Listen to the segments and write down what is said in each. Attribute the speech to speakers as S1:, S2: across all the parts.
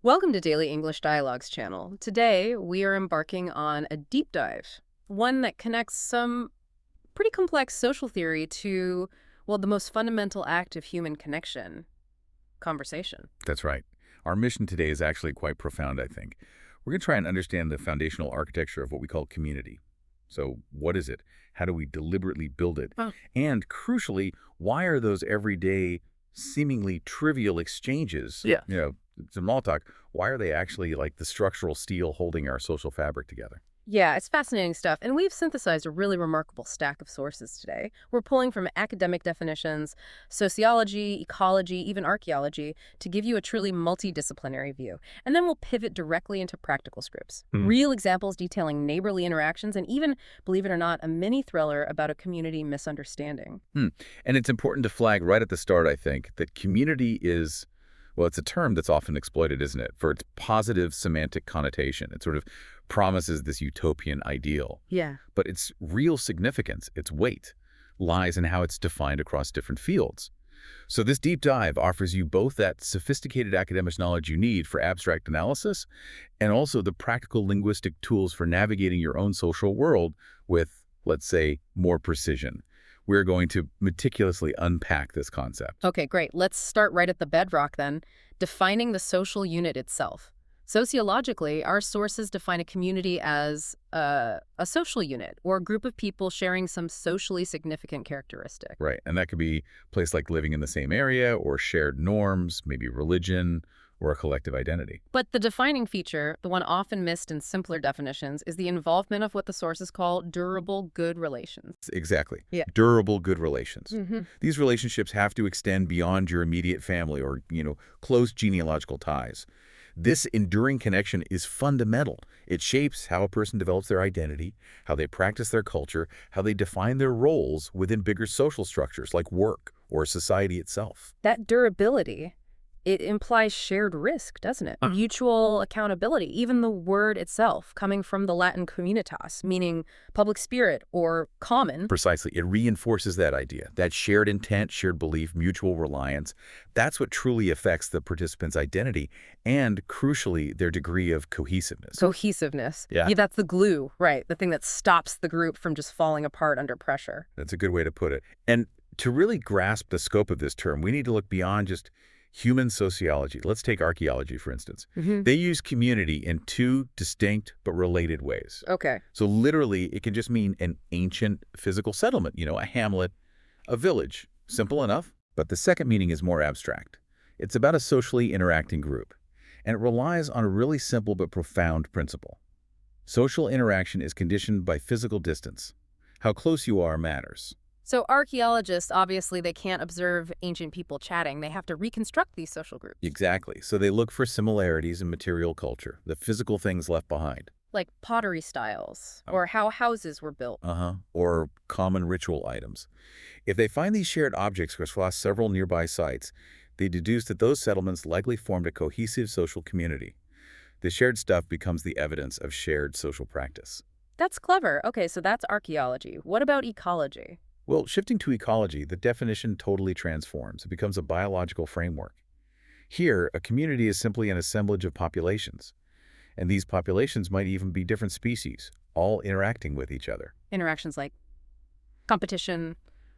S1: Welcome to Daily English Dialogues channel. Today, we are embarking on a deep dive, one that connects some pretty complex social theory to, well, the most fundamental act of human connection, conversation.
S2: That's right. Our mission today is actually quite profound, I think. We're going to try and understand the foundational architecture of what we call community. So what is it? How do we deliberately build it?
S1: Oh.
S2: And crucially, why are those everyday, seemingly trivial exchanges, small talk, why are they actually like the structural steel holding our social fabric together?
S1: Yeah, it's fascinating stuff, and we've synthesized a really remarkable stack of sources today. We're pulling from academic definitions, sociology, ecology, even archaeology, to give you a truly multidisciplinary view. And then we'll pivot directly into practical scripts. Real examples detailing neighborly interactions, and even, believe it or not, a mini thriller about a community misunderstanding.
S2: And it's important to flag right at the start, I think, that community is, well, it's a term that's often exploited, isn't it, for its positive semantic connotation. It sort of promises this utopian ideal.
S1: Yeah.
S2: But its real significance, its weight, lies in how it's defined across different fields. So this deep dive offers you both that sophisticated academic knowledge you need for abstract analysis and also the practical linguistic tools for navigating your own social world with, let's say, more precision. We're going to meticulously unpack this concept.
S1: Okay, great. Let's start right at the bedrock then, defining the social unit itself. Sociologically, our sources define a community as a social unit or a group of people sharing some socially significant characteristic.
S2: Right, and that could be a place like living in the same area or shared norms, maybe religion, or a collective identity.
S1: But the defining feature, the one often missed in simpler definitions, is the involvement of what the sources call durable good relations.
S2: Exactly.
S1: Yeah.
S2: Durable good relations.
S1: Mm-hmm.
S2: These relationships have to extend beyond your immediate family or, close genealogical ties. This enduring connection is fundamental. It shapes how a person develops their identity, how they practice their culture, how they define their roles within bigger social structures like work or society itself.
S1: That durability, it implies shared risk, doesn't it? Mutual accountability, even the word itself, coming from the Latin communitas, meaning public spirit or common.
S2: Precisely. It reinforces that idea, that shared intent, shared belief, mutual reliance. That's what truly affects the participant's identity and, crucially, their degree of cohesiveness.
S1: Cohesiveness.
S2: Yeah.
S1: That's the glue, right? The thing that stops the group from just falling apart under pressure.
S2: That's a good way to put it. And to really grasp the scope of this term, we need to look beyond just human sociology. Let's take archaeology, for instance. They use community in two distinct but related ways.
S1: Okay.
S2: So literally, it can just mean an ancient physical settlement, a hamlet, a village. Simple enough. But the second meaning is more abstract. It's about a socially interacting group, and it relies on a really simple but profound principle. Social interaction is conditioned by physical distance. How close you are matters.
S1: So archaeologists, obviously, they can't observe ancient people chatting. They have to reconstruct these social groups.
S2: Exactly. So they look for similarities in material culture, the physical things left behind.
S1: Like pottery styles, or how houses were built.
S2: Or common ritual items. If they find these shared objects across several nearby sites, they deduce that those settlements likely formed a cohesive social community. The shared stuff becomes the evidence of shared social practice.
S1: That's clever. Okay, so that's archaeology. What about ecology?
S2: Well, shifting to ecology, the definition totally transforms. It becomes a biological framework. Here, a community is simply an assemblage of populations. And these populations might even be different species, all interacting with each other.
S1: Interactions like competition,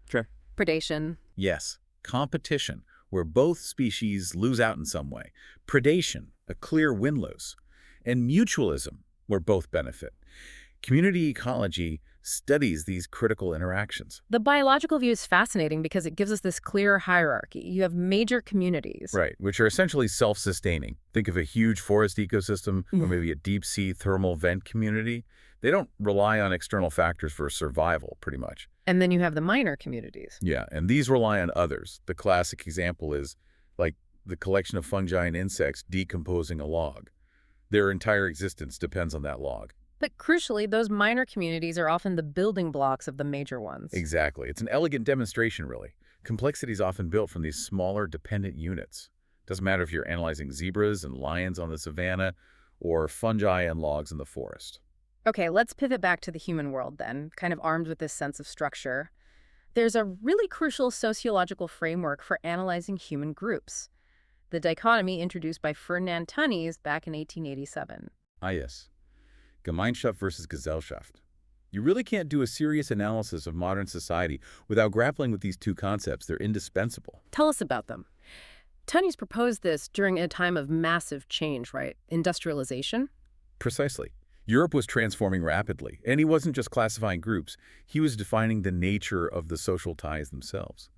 S2: Sure.
S1: predation.
S2: Yes, competition, where both species lose out in some way. Predation, a clear win-lose. And mutualism, where both benefit. Community ecology studies these critical interactions.
S1: The biological view is fascinating because it gives us this clear hierarchy. You have major communities.
S2: Right, which are essentially self-sustaining. Think of a huge forest ecosystem or maybe a deep-sea thermal vent community. They don't rely on external factors for survival, pretty much.
S1: And then you have the minor communities.
S2: Yeah, and these rely on others. The classic example is like the collection of fungi and insects decomposing a log. Their entire existence depends on that log.
S1: But crucially, those minor communities are often the building blocks of the major ones.
S2: Exactly. It's an elegant demonstration, really. Complexity is often built from these smaller, dependent units. Doesn't matter if you're analyzing zebras and lions on the savanna or fungi and logs in the forest.
S1: Okay, let's pivot back to the human world then, kind of armed with this sense of structure. There's a really crucial sociological framework for analyzing human groups. the dichotomy introduced by Ferdinand Tönnies back in 1887.
S2: Ah, yes. Gemeinschaft versus Gesellschaft. You really can't do a serious analysis of modern society without grappling with these two concepts. They're indispensable.
S1: Tell us about them. Tönnies proposed this during a time of massive change, right? Industrialization?
S2: Precisely. Europe was transforming rapidly, and he wasn't just classifying groups. He was defining the nature of the social ties themselves.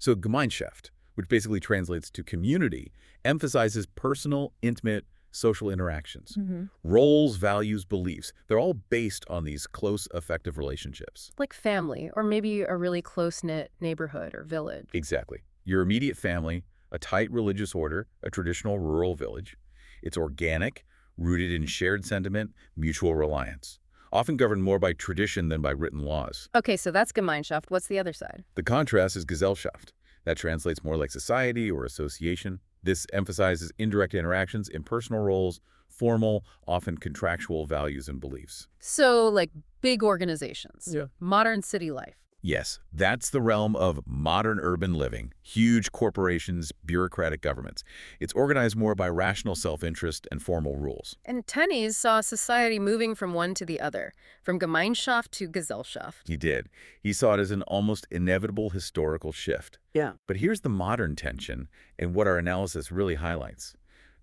S2: So Gemeinschaft, which basically translates to community, emphasizes personal, intimate, social interactions. Roles, values, beliefs, they're all based on these close, effective relationships.
S1: Like family, or maybe a really close-knit neighborhood or village.
S2: Exactly. Your immediate family, a tight religious order, a traditional rural village. It's organic, rooted in shared sentiment, mutual reliance, often governed more by tradition than by written laws.
S1: Okay, so that's Gemeinschaft. What's the other side?
S2: The contrast is Gesellschaft. That translates more like society or association. This emphasizes indirect interactions, impersonal roles, formal, often contractual values and beliefs.
S1: So, like big organizations.
S2: Yeah.
S1: Modern city life.
S2: Yes, that's the realm of modern urban living, huge corporations, bureaucratic governments. It's organized more by rational self-interest and formal rules.
S1: And Tönnies saw society moving from one to the other, from Gemeinschaft to Gesellschaft.
S2: He did. He saw it as an almost inevitable historical shift.
S1: Yeah.
S2: But here's the modern tension, and what our analysis really highlights.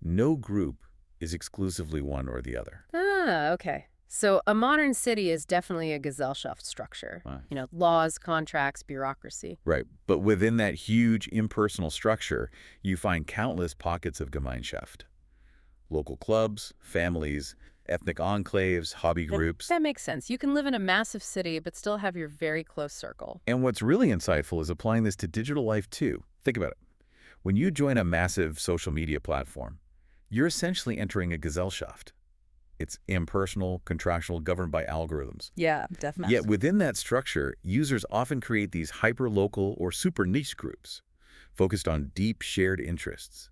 S2: No group is exclusively one or the other.
S1: Ah, okay. So a modern city is definitely a Gesellschaft structure.
S2: Wow.
S1: You know, laws, contracts, bureaucracy.
S2: Right. But within that huge impersonal structure, you find countless pockets of Gemeinschaft. Local clubs, families, ethnic enclaves, hobby groups.
S1: That makes sense. You can live in a massive city but still have your very close circle.
S2: And what's really insightful is applying this to digital life too. Think about it. When you join a massive social media platform, you're essentially entering a Gesellschaft. It's impersonal, contractual, governed by algorithms.
S1: Yeah, definitely.
S2: Yet within that structure, users often create these hyper-local or super niche groups focused on deep shared interests.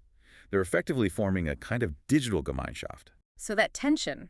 S2: They're effectively forming a kind of digital Gemeinschaft.
S1: So that tension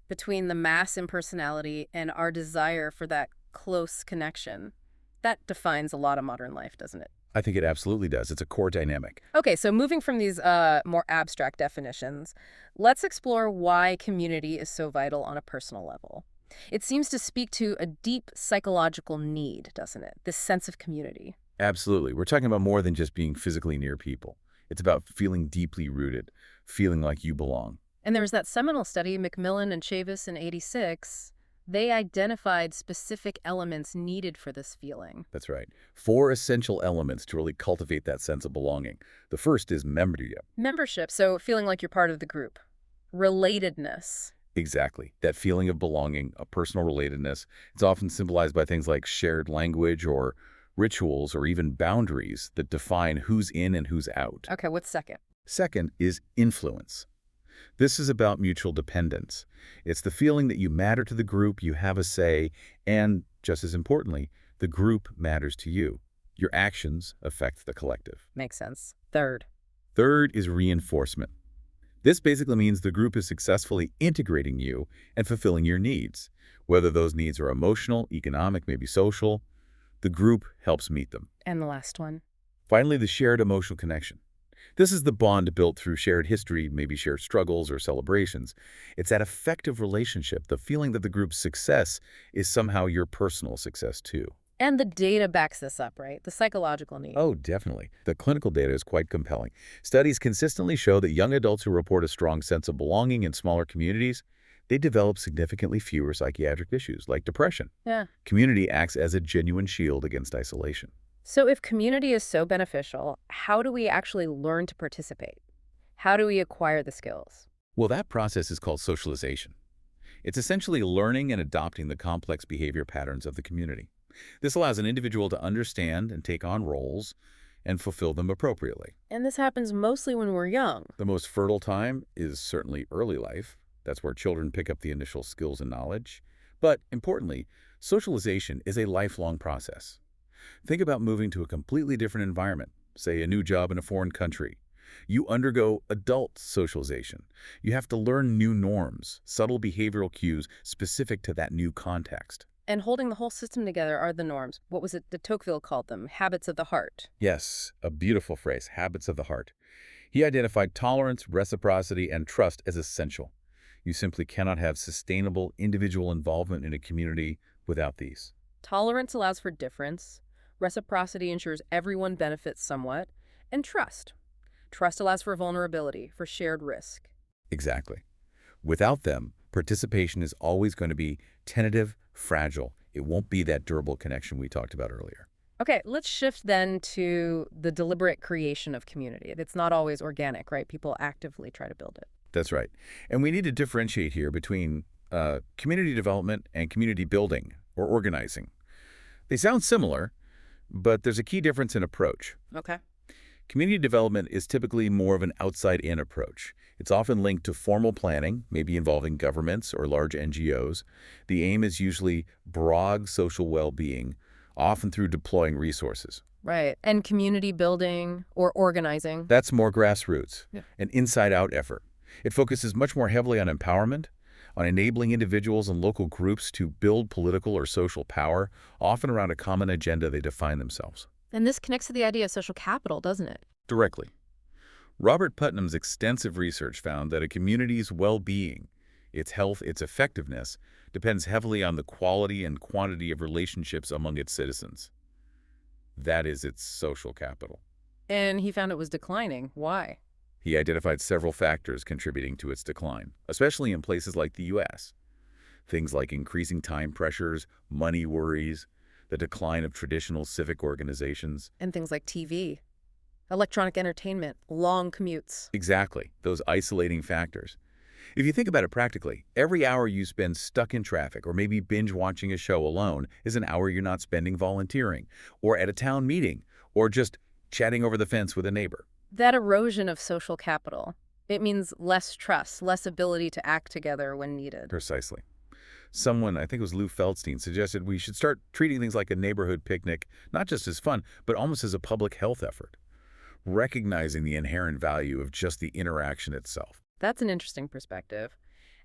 S1: between the mass impersonality and our desire for that close connection, that defines a lot of modern life, doesn't it?
S2: I think it absolutely does. It's a core dynamic.
S1: Okay, so moving from these more abstract definitions, let's explore why community is so vital on a personal level. It seems to speak to a deep psychological need, doesn't it? This sense of community.
S2: Absolutely. We're talking about more than just being physically near people. It's about feeling deeply rooted, feeling like you belong.
S1: And there was that seminal study, McMillan and Chavis in '86. They identified specific elements needed for this feeling.
S2: That's right. 4 essential elements to really cultivate that sense of belonging. The first is membership.
S1: Membership, so feeling like you're part of the group. Relatedness.
S2: Exactly. That feeling of belonging, a personal relatedness. It's often symbolized by things like shared language or rituals or even boundaries that define who's in and who's out.
S1: Okay, what's second?
S2: Second is influence. This is about mutual dependence. It's the feeling that you matter to the group, you have a say, and, just as importantly, the group matters to you. Your actions affect the collective.
S1: Makes sense. Third.
S2: Third is reinforcement. This basically means the group is successfully integrating you and fulfilling your needs. Whether those needs are emotional, economic, maybe social, the group helps meet them.
S1: And the last one?
S2: Finally, the shared emotional connection. This is the bond built through shared history, maybe shared struggles or celebrations. It's that effective relationship, the feeling that the group's success is somehow your personal success too.
S1: And the data backs this up, right? The psychological need.
S2: Oh, definitely. The clinical data is quite compelling. Studies consistently show that young adults who report a strong sense of belonging in smaller communities, they develop significantly fewer psychiatric issues like depression.
S1: Yeah.
S2: Community acts as a genuine shield against isolation.
S1: So if community is so beneficial, how do we actually learn to participate? How do we acquire the skills?
S2: Well, that process is called socialization. It's essentially learning and adopting the complex behavior patterns of the community. This allows an individual to understand and take on roles and fulfill them appropriately.
S1: And this happens mostly when we're young.
S2: The most fertile time is certainly early life. That's where children pick up the initial skills and knowledge. But importantly, socialization is a lifelong process. Think about moving to a completely different environment, say a new job in a foreign country. You undergo adult socialization. You have to learn new norms, subtle behavioral cues specific to that new context.
S1: And holding the whole system together are the norms. What was it de Tocqueville called them? Habits of the heart.
S2: Yes, a beautiful phrase, habits of the heart. He identified tolerance, reciprocity, and trust as essential. You simply cannot have sustainable individual involvement in a community without these.
S1: Tolerance allows for difference. Reciprocity ensures everyone benefits somewhat. And trust. Trust allows for vulnerability, for shared risk.
S2: Exactly. Without them, participation is always going to be tentative, fragile. It won't be that durable connection we talked about earlier.
S1: Okay, let's shift then to the deliberate creation of community. It's not always organic, right? People actively try to build it.
S2: That's right. And we need to differentiate here between community development and community building or organizing. They sound similar, but there's a key difference in approach.
S1: Okay.
S2: Community development is typically more of an outside-in approach. It's often linked to formal planning, maybe involving governments or large NGOs. The aim is usually broad social well-being, often through deploying resources.
S1: Right. And community building or organizing.
S2: That's more grassroots,
S1: Yeah.
S2: an inside-out effort. It focuses much more heavily on empowerment, on enabling individuals and local groups to build political or social power, often around a common agenda they define themselves.
S1: And this connects to the idea of social capital, doesn't it?
S2: Directly. Robert Putnam's extensive research found that a community's well-being, its health, its effectiveness, depends heavily on the quality and quantity of relationships among its citizens. That is its social capital.
S1: And he found it was declining. Why?
S2: He identified several factors contributing to its decline, especially in places like the U.S. Things like increasing time pressures, money worries, the decline of traditional civic organizations.
S1: And things like TV, electronic entertainment, long commutes.
S2: Exactly, those isolating factors. If you think about it practically, every hour you spend stuck in traffic or maybe binge watching a show alone is an hour you're not spending volunteering, or at a town meeting, or just chatting over the fence with a neighbor.
S1: That erosion of social capital, it means less trust, less ability to act together when needed.
S2: Precisely. Someone, I think it was Lou Feldstein, suggested we should start treating things like a neighborhood picnic not just as fun, but almost as a public health effort, recognizing the inherent value of just the interaction itself.
S1: That's an interesting perspective.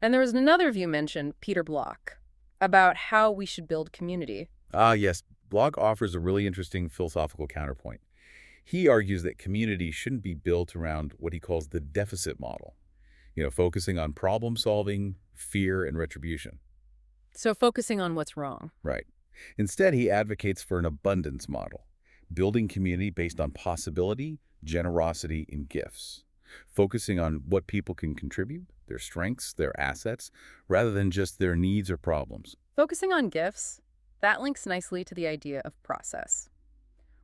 S1: And there was another view mentioned, Peter Block, about how we should build community.
S2: Ah, yes, Block offers a really interesting philosophical counterpoint. He argues that community shouldn't be built around what he calls the deficit model, focusing on problem solving, fear, and retribution.
S1: So focusing on what's wrong.
S2: Right. Instead, he advocates for an abundance model, building community based on possibility, generosity, and gifts, focusing on what people can contribute, their strengths, their assets, rather than just their needs or problems.
S1: Focusing on gifts, that links nicely to the idea of process.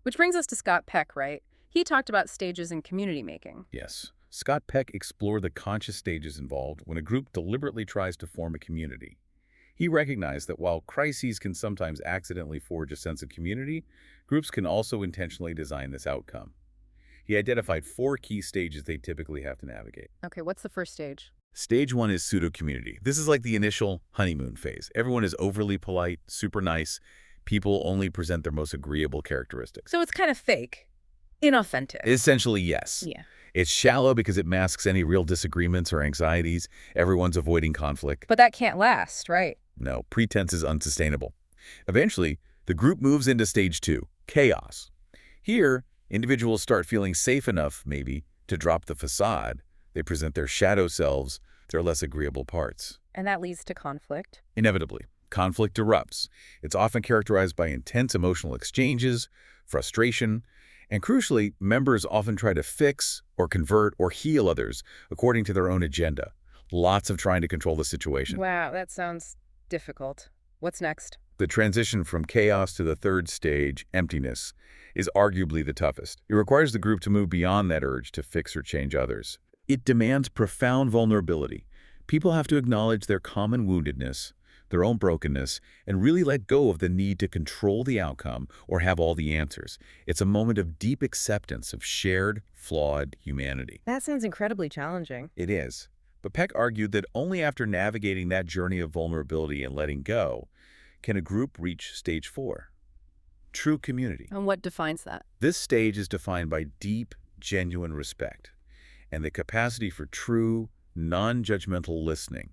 S1: Which brings us to Scott Peck, right? He talked about stages in community making.
S2: Yes. Scott Peck explored the conscious stages involved when a group deliberately tries to form a community. He recognized that while crises can sometimes accidentally forge a sense of community, groups can also intentionally design this outcome. He identified 4 key stages they typically have to navigate.
S1: Okay, what's the first stage?
S2: Stage 1 is pseudo-community. This is like the initial honeymoon phase. Everyone is overly polite, super nice. People only present their most agreeable characteristics.
S1: So it's kind of fake, inauthentic.
S2: Essentially, yes.
S1: Yeah.
S2: It's shallow because it masks any real disagreements or anxieties. Everyone's avoiding conflict.
S1: But that can't last, right?
S2: No, pretense is unsustainable. Eventually, the group moves into stage 2, chaos. Here, individuals start feeling safe enough, maybe, to drop the facade. They present their shadow selves, their less agreeable parts.
S1: And that leads to conflict.
S2: Inevitably, conflict erupts. It's often characterized by intense emotional exchanges, frustration, and crucially, members often try to fix or convert or heal others according to their own agenda. Lots of trying to control the situation.
S1: Wow, that sounds difficult. What's next?
S2: The transition from chaos to the third stage, emptiness, is arguably the toughest. It requires the group to move beyond that urge to fix or change others. It demands profound vulnerability. People have to acknowledge their common woundedness, their own brokenness, and really let go of the need to control the outcome or have all the answers. It's a moment of deep acceptance of shared, flawed humanity.
S1: That sounds incredibly challenging.
S2: It is. But Peck argued that only after navigating that journey of vulnerability and letting go can a group reach stage 4, true community.
S1: And what defines that?
S2: This stage is defined by deep, genuine respect and the capacity for true, non-judgmental listening.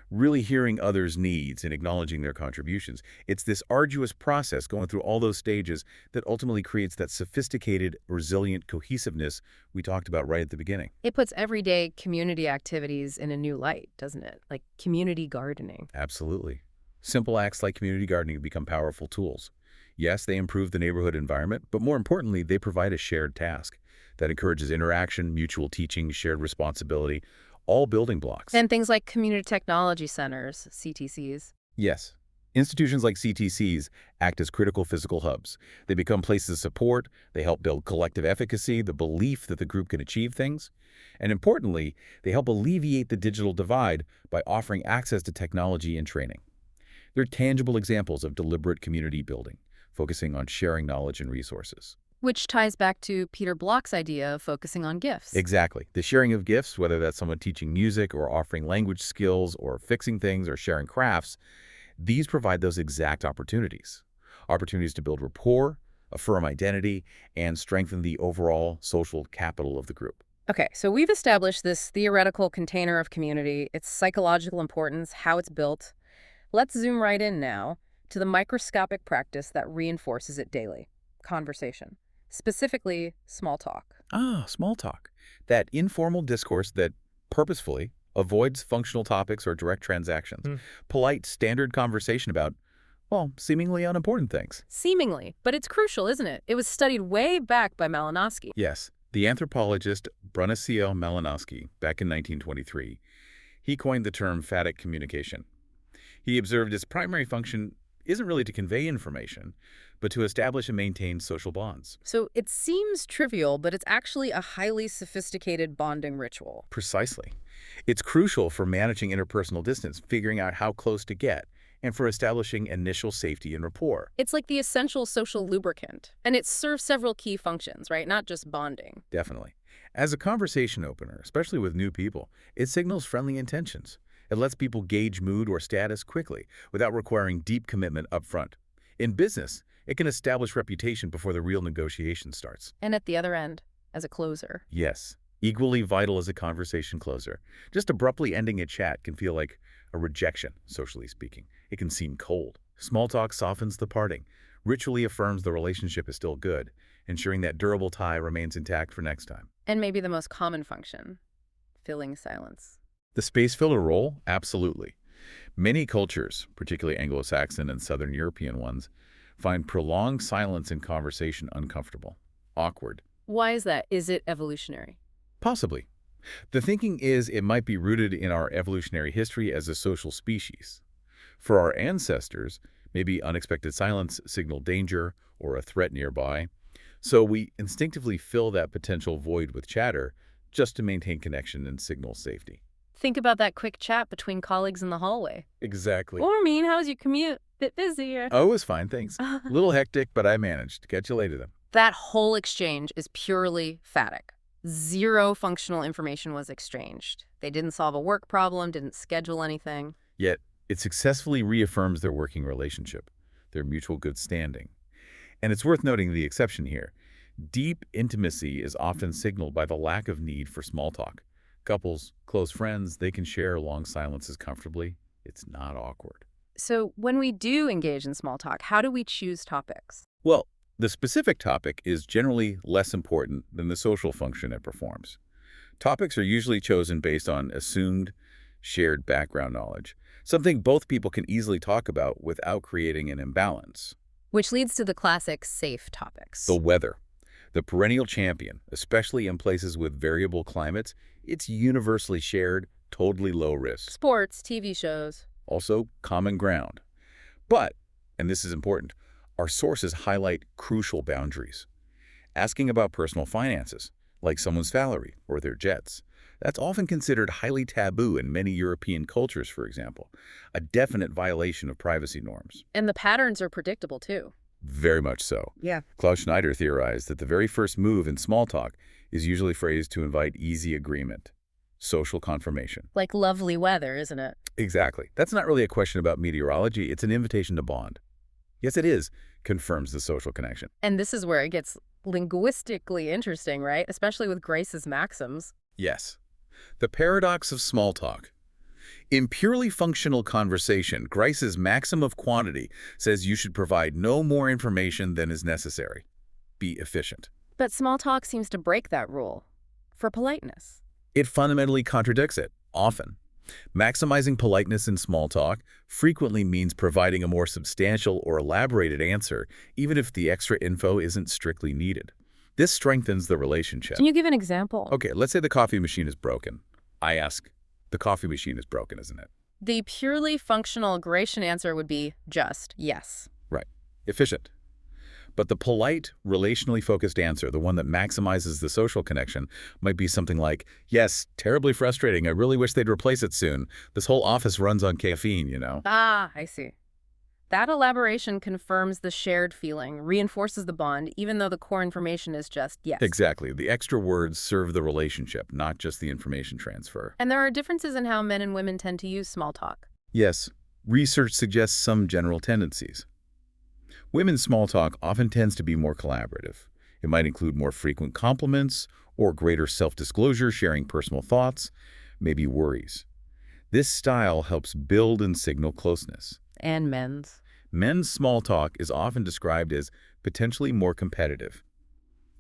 S2: really hearing others' needs and acknowledging their contributions. It's this arduous process going through all those stages that ultimately creates that sophisticated, resilient cohesiveness we talked about right at the beginning.
S1: It puts everyday community activities in a new light, doesn't it? Like community gardening.
S2: Absolutely. Simple acts like community gardening become powerful tools. Yes, they improve the neighborhood environment, but more importantly, they provide a shared task that encourages interaction, mutual teaching, shared responsibility, all building blocks.
S1: And things like community technology centers, CTCs.
S2: Yes, institutions like CTCs act as critical physical hubs. They become places of support, they help build collective efficacy, the belief that the group can achieve things. And importantly, they help alleviate the digital divide by offering access to technology and training. They're tangible examples of deliberate community building, focusing on sharing knowledge and resources.
S1: Which ties back to Peter Block's idea of focusing on gifts.
S2: Exactly. The sharing of gifts, whether that's someone teaching music or offering language skills or fixing things or sharing crafts, these provide those exact opportunities. Opportunities to build rapport, affirm identity, and strengthen the overall social capital of the group.
S1: Okay, so we've established this theoretical container of community, its psychological importance, how it's built. Let's zoom right in now to the microscopic practice that reinforces it daily. Conversation. Specifically, small talk.
S2: Small talk. That informal discourse that purposefully avoids functional topics or direct transactions. Polite, standard conversation about, well, seemingly unimportant things.
S1: Seemingly, but it's crucial, isn't it? It was studied way back by Malinowski.
S2: Yes, the anthropologist Bronislaw Malinowski, back in 1923, he coined the term phatic communication. He observed its primary function isn't really to convey information, but to establish and maintain social bonds.
S1: So it seems trivial, but it's actually a highly sophisticated bonding ritual.
S2: Precisely. It's crucial for managing interpersonal distance, figuring out how close to get, and for establishing initial safety and rapport.
S1: It's like the essential social lubricant, and it serves several key functions, right? Not just bonding.
S2: Definitely. As a conversation opener, especially with new people, it signals friendly intentions. It lets people gauge mood or status quickly without requiring deep commitment up front. In business, it can establish reputation before the real negotiation starts.
S1: And at the other end, as a closer.
S2: Yes, equally vital as a conversation closer. Just abruptly ending a chat can feel like a rejection, socially speaking. It can seem cold. Small talk softens the parting, ritually affirms the relationship is still good, ensuring that durable tie remains intact for next time.
S1: And maybe the most common function, filling silence.
S2: The space filler role? Absolutely. Many cultures, particularly Anglo-Saxon and Southern European ones, find prolonged silence in conversation uncomfortable, awkward.
S1: Why is that? Is it evolutionary?
S2: Possibly. The thinking is it might be rooted in our evolutionary history as a social species. For our ancestors, maybe unexpected silence signaled danger or a threat nearby, so we instinctively fill that potential void with chatter just to maintain connection and signal safety.
S1: Think about that quick chat between colleagues in the hallway.
S2: Exactly.
S1: Or how's your commute? Bit busier.
S2: Oh, it was fine, thanks. A little hectic, but I managed. Catch you later, then.
S1: That whole exchange is purely phatic. Zero functional information was exchanged. They didn't solve a work problem, didn't schedule anything.
S2: Yet, it successfully reaffirms their working relationship, their mutual good standing. And it's worth noting the exception here. Deep intimacy is often signaled by the lack of need for small talk. Couples, close friends, they can share long silences comfortably. It's not awkward.
S1: So when we do engage in small talk, how do we choose topics?
S2: Well, the specific topic is generally less important than the social function it performs. Topics are usually chosen based on assumed, shared background knowledge, something both people can easily talk about without creating an imbalance.
S1: Which leads to the classic safe topics.
S2: The weather. The perennial champion, especially in places with variable climates, it's universally shared, totally low risk.
S1: Sports, TV shows.
S2: Also, common ground. But, and this is important, our sources highlight crucial boundaries. Asking about personal finances, like someone's salary or their jets, that's often considered highly taboo in many European cultures, for example, a definite violation of privacy norms.
S1: And the patterns are predictable, too.
S2: Very much so.
S1: Yeah.
S2: Klaus Schneider theorized that the very first move in small talk is usually phrased to invite easy agreement, social confirmation.
S1: Like lovely weather, isn't it?
S2: Exactly. That's not really a question about meteorology. It's an invitation to bond. Yes, it is, confirms the social connection.
S1: And this is where it gets linguistically interesting, right? Especially with Grace's maxims.
S2: Yes. The paradox of small talk. In purely functional conversation, Grice's maxim of quantity says you should provide no more information than is necessary. Be efficient.
S1: But small talk seems to break that rule. For politeness.
S2: It fundamentally contradicts it, often. Maximizing politeness in small talk frequently means providing a more substantial or elaborated answer, even if the extra info isn't strictly needed. This strengthens the relationship.
S1: Can you give an example?
S2: Okay, let's say the coffee machine is broken. I ask, the coffee machine is broken, isn't it?
S1: The purely functional Gratian answer would be just yes.
S2: Right. Efficient. But the polite, relationally focused answer, the one that maximizes the social connection, might be something like, yes, terribly frustrating. I really wish they'd replace it soon. This whole office runs on caffeine, you know.
S1: Ah, I see. That elaboration confirms the shared feeling, reinforces the bond, even though the core information is just yes.
S2: Exactly. The extra words serve the relationship, not just the information transfer.
S1: And there are differences in how men and women tend to use small talk.
S2: Yes, research suggests some general tendencies. Women's small talk often tends to be more collaborative. It might include more frequent compliments or greater self-disclosure, sharing personal thoughts, maybe worries. This style helps build and signal closeness.
S1: And men's.
S2: Men's small talk is often described as potentially more competitive.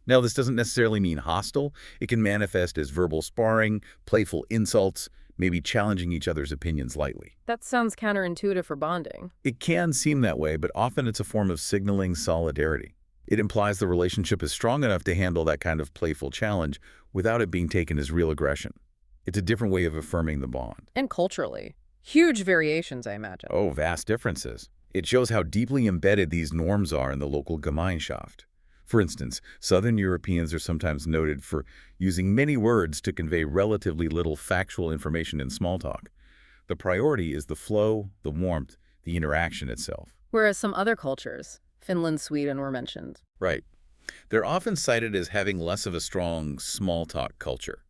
S2: Now, this doesn't necessarily mean hostile. It can manifest as verbal sparring, playful insults, maybe challenging each other's opinions lightly.
S1: That sounds counterintuitive for bonding.
S2: It can seem that way, but often it's a form of signaling solidarity. It implies the relationship is strong enough to handle that kind of playful challenge without it being taken as real aggression. It's a different way of affirming the bond.
S1: And culturally. Huge variations, I imagine.
S2: Oh, vast differences. It shows how deeply embedded these norms are in the local Gemeinschaft. For instance, Southern Europeans are sometimes noted for using many words to convey relatively little factual information in small talk. The priority is the flow, the warmth, the interaction itself.
S1: Whereas some other cultures, Finland, Sweden, were mentioned.
S2: Right. They're often cited as having less of a strong small talk culture.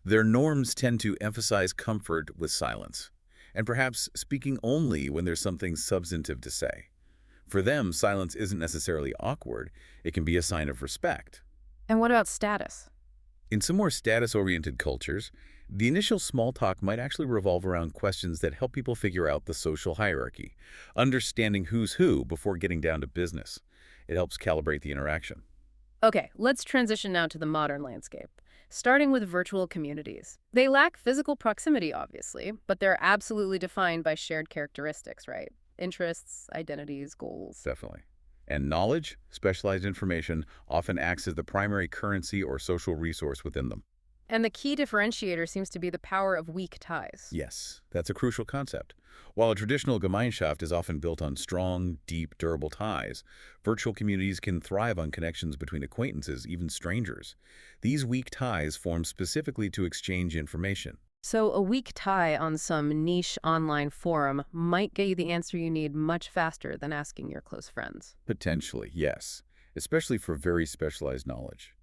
S2: Their norms tend to emphasize comfort with silence, and perhaps speaking only when there's something substantive to say. For them, silence isn't necessarily awkward. It can be a sign of respect.
S1: And what about status?
S2: In some more status-oriented cultures, the initial small talk might actually revolve around questions that help people figure out the social hierarchy, understanding who's who before getting down to business. It helps calibrate the interaction.
S1: Okay, let's transition now to the modern landscape, starting with virtual communities. They lack physical proximity, obviously, but they're absolutely defined by shared characteristics, right? Interests, identities, goals.
S2: Definitely. And knowledge, specialized information, often acts as the primary currency or social resource within them.
S1: And the key differentiator seems to be the power of weak ties.
S2: Yes, that's a crucial concept. While a traditional Gemeinschaft is often built on strong, deep, durable ties, virtual communities can thrive on connections between acquaintances, even strangers. These weak ties form specifically to exchange information.
S1: So a weak tie on some niche online forum might get you the answer you need much faster than asking your close friends.
S2: Potentially, yes, especially for very specialized knowledge.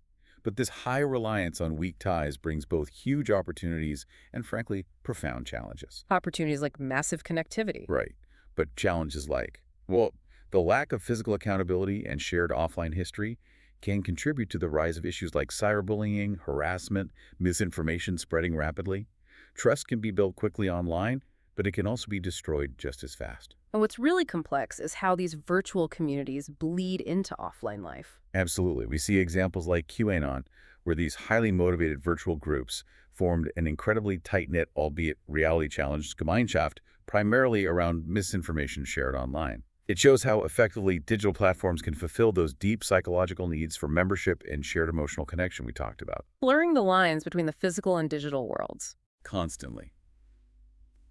S2: But this high reliance on weak ties brings both huge opportunities and, frankly, profound challenges.
S1: Opportunities like massive connectivity.
S2: Right. But challenges like, well, the lack of physical accountability and shared offline history can contribute to the rise of issues like cyberbullying, harassment, misinformation spreading rapidly. Trust can be built quickly online, but it can also be destroyed just as fast.
S1: And what's really complex is how these virtual communities bleed into offline life.
S2: Absolutely. We see examples like QAnon, where these highly motivated virtual groups formed an incredibly tight-knit, albeit reality-challenged Gemeinschaft, primarily around misinformation shared online. It shows how effectively digital platforms can fulfill those deep psychological needs for membership and shared emotional connection we talked about.
S1: Blurring the lines between the physical and digital worlds.
S2: Constantly.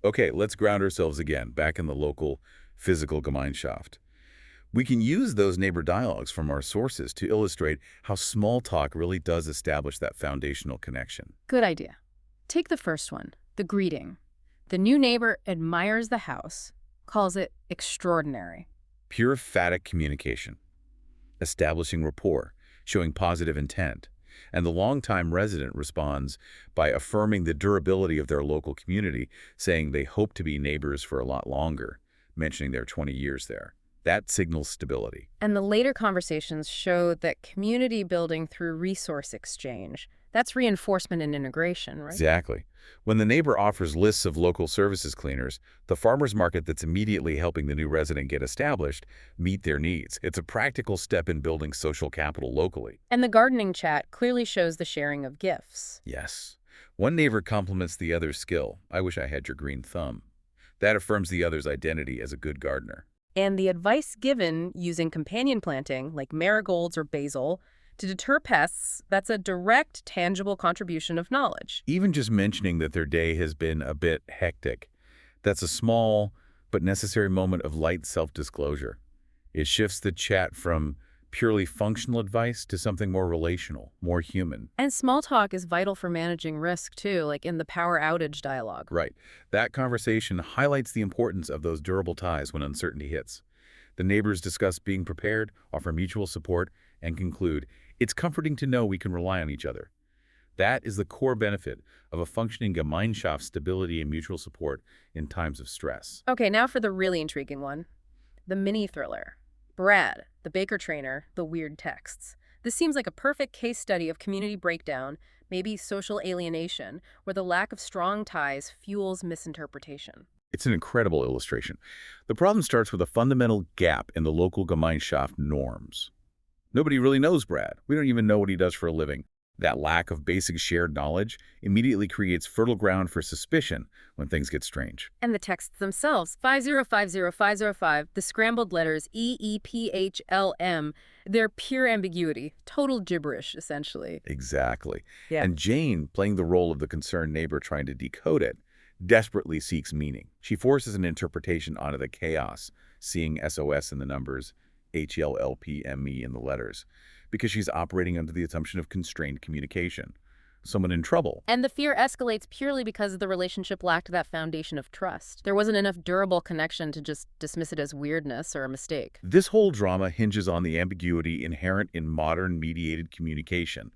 S2: Okay, let's ground ourselves again, back in the local, physical Gemeinschaft. We can use those neighbor dialogues from our sources to illustrate how small talk really does establish that foundational connection.
S1: Good idea. Take the first one, the greeting. The new neighbor admires the house, calls it extraordinary.
S2: Pure phatic communication. Establishing rapport, showing positive intent. And the longtime resident responds by affirming the durability of their local community, saying they hope to be neighbors for a lot longer, mentioning their 20 years there. That signals stability.
S1: And the later conversations showed that community building through resource exchange, that's reinforcement and integration, right?
S2: Exactly. When the neighbor offers lists of local services cleaners, the farmer's market that's immediately helping the new resident get established meet their needs. It's a practical step in building social capital locally.
S1: And the gardening chat clearly shows the sharing of gifts.
S2: Yes. One neighbor compliments the other's skill. I wish I had your green thumb. That affirms the other's identity as a good gardener.
S1: And the advice given using companion planting, like marigolds or basil, to deter pests, that's a direct, tangible contribution of knowledge.
S2: Even just mentioning that their day has been a bit hectic, that's a small but necessary moment of light self-disclosure. It shifts the chat from purely functional advice to something more relational, more human.
S1: And small talk is vital for managing risk, too, like in the power outage dialogue.
S2: Right. That conversation highlights the importance of those durable ties when uncertainty hits. The neighbors discuss being prepared, offer mutual support, and conclude, it's comforting to know we can rely on each other. That is the core benefit of a functioning Gemeinschaft, stability and mutual support in times of stress.
S1: Okay, now for the really intriguing one. The mini-thriller. Brad, the baker trainer, the weird texts. This seems like a perfect case study of community breakdown, maybe social alienation, where the lack of strong ties fuels misinterpretation.
S2: It's an incredible illustration. The problem starts with a fundamental gap in the local Gemeinschaft norms. Nobody really knows Brad. We don't even know what he does for a living. That lack of basic shared knowledge immediately creates fertile ground for suspicion when things get strange.
S1: And the texts themselves, 5050505, the scrambled letters EEPHLM, they're pure ambiguity, total gibberish, essentially.
S2: Exactly.
S1: Yeah.
S2: And Jane, playing the role of the concerned neighbor trying to decode it, desperately seeks meaning. She forces an interpretation onto the chaos, seeing SOS in the numbers, HLLPME in the letters, because she's operating under the assumption of constrained communication. Someone in trouble.
S1: And the fear escalates purely because the relationship lacked that foundation of trust. There wasn't enough durable connection to just dismiss it as weirdness or a mistake.
S2: This whole drama hinges on the ambiguity inherent in modern mediated communication,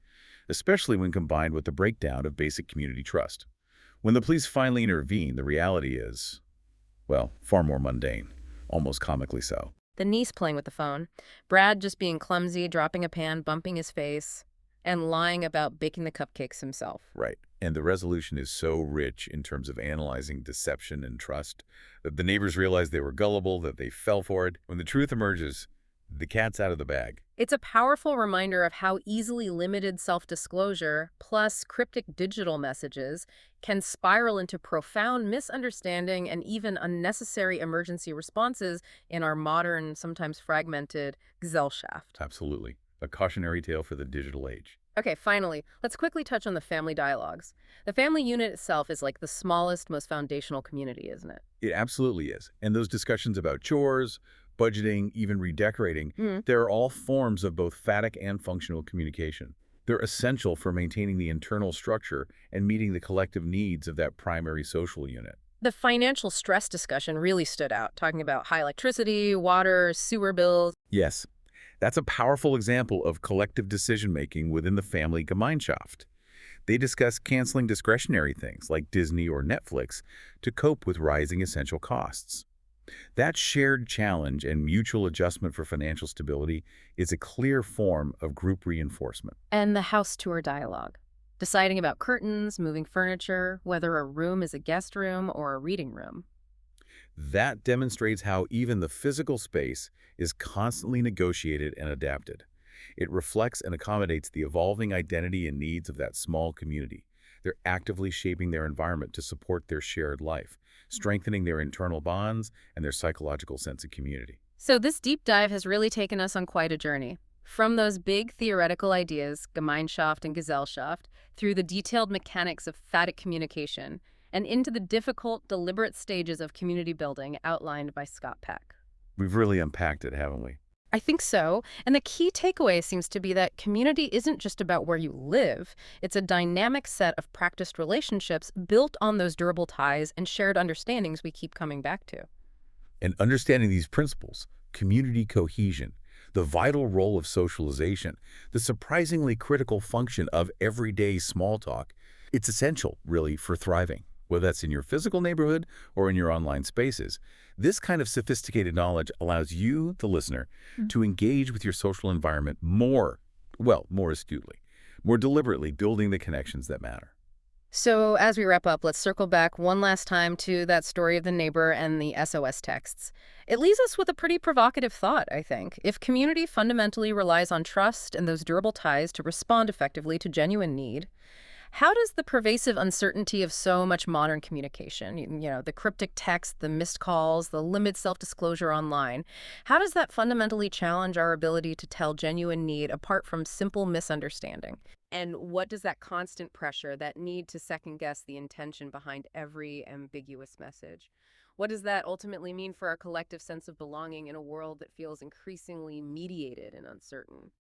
S2: especially when combined with the breakdown of basic community trust. When the police finally intervene, the reality is, well, far more mundane, almost comically so.
S1: The niece playing with the phone, Brad just being clumsy, dropping a pan, bumping his face, and lying about baking the cupcakes himself.
S2: Right. And the resolution is so rich in terms of analyzing deception and trust that the neighbors realize they were gullible, that they fell for it. When the truth emerges, the cat's out of the bag.
S1: It's a powerful reminder of how easily limited self-disclosure plus cryptic digital messages can spiral into profound misunderstanding and even unnecessary emergency responses in our modern, sometimes fragmented Gesellschaft.
S2: Absolutely. A cautionary tale for the digital age.
S1: Okay, finally, let's quickly touch on the family dialogues. The family unit itself is like the smallest, most foundational community, isn't it?
S2: It absolutely is. And those discussions about chores, budgeting, even redecorating, they're all forms of both phatic and functional communication. They're essential for maintaining the internal structure and meeting the collective needs of that primary social unit.
S1: The financial stress discussion really stood out, talking about high electricity, water, sewer bills.
S2: Yes, that's a powerful example of collective decision-making within the family Gemeinschaft. They discuss canceling discretionary things like Disney or Netflix to cope with rising essential costs. That shared challenge and mutual adjustment for financial stability is a clear form of group reinforcement.
S1: And the house tour dialogue, deciding about curtains, moving furniture, whether a room is a guest room or a reading room.
S2: That demonstrates how even the physical space is constantly negotiated and adapted. It reflects and accommodates the evolving identity and needs of that small community. They're actively shaping their environment to support their shared life, strengthening their internal bonds and their psychological sense of community.
S1: So this deep dive has really taken us on quite a journey. From those big theoretical ideas, Gemeinschaft and Gesellschaft, through the detailed mechanics of phatic communication, and into the difficult, deliberate stages of community building outlined by Scott Peck.
S2: We've really unpacked it, haven't we?
S1: I think so. And the key takeaway seems to be that community isn't just about where you live. It's a dynamic set of practiced relationships built on those durable ties and shared understandings we keep coming back to.
S2: And understanding these principles, community cohesion, the vital role of socialization, the surprisingly critical function of everyday small talk, it's essential, really, for thriving, whether that's in your physical neighborhood or in your online spaces. This kind of sophisticated knowledge allows you, the listener, to engage with your social environment more astutely, more deliberately building the connections that matter.
S1: So, as we wrap up, let's circle back one last time to that story of the neighbor and the SOS texts. It leaves us with a pretty provocative thought, I think. If community fundamentally relies on trust and those durable ties to respond effectively to genuine need, how does the pervasive uncertainty of so much modern communication, the cryptic text, the missed calls, the limited self-disclosure online, how does that fundamentally challenge our ability to tell genuine need apart from simple misunderstanding? And what does that constant pressure, that need to second guess the intention behind every ambiguous message, what does that ultimately mean for our collective sense of belonging in a world that feels increasingly mediated and uncertain?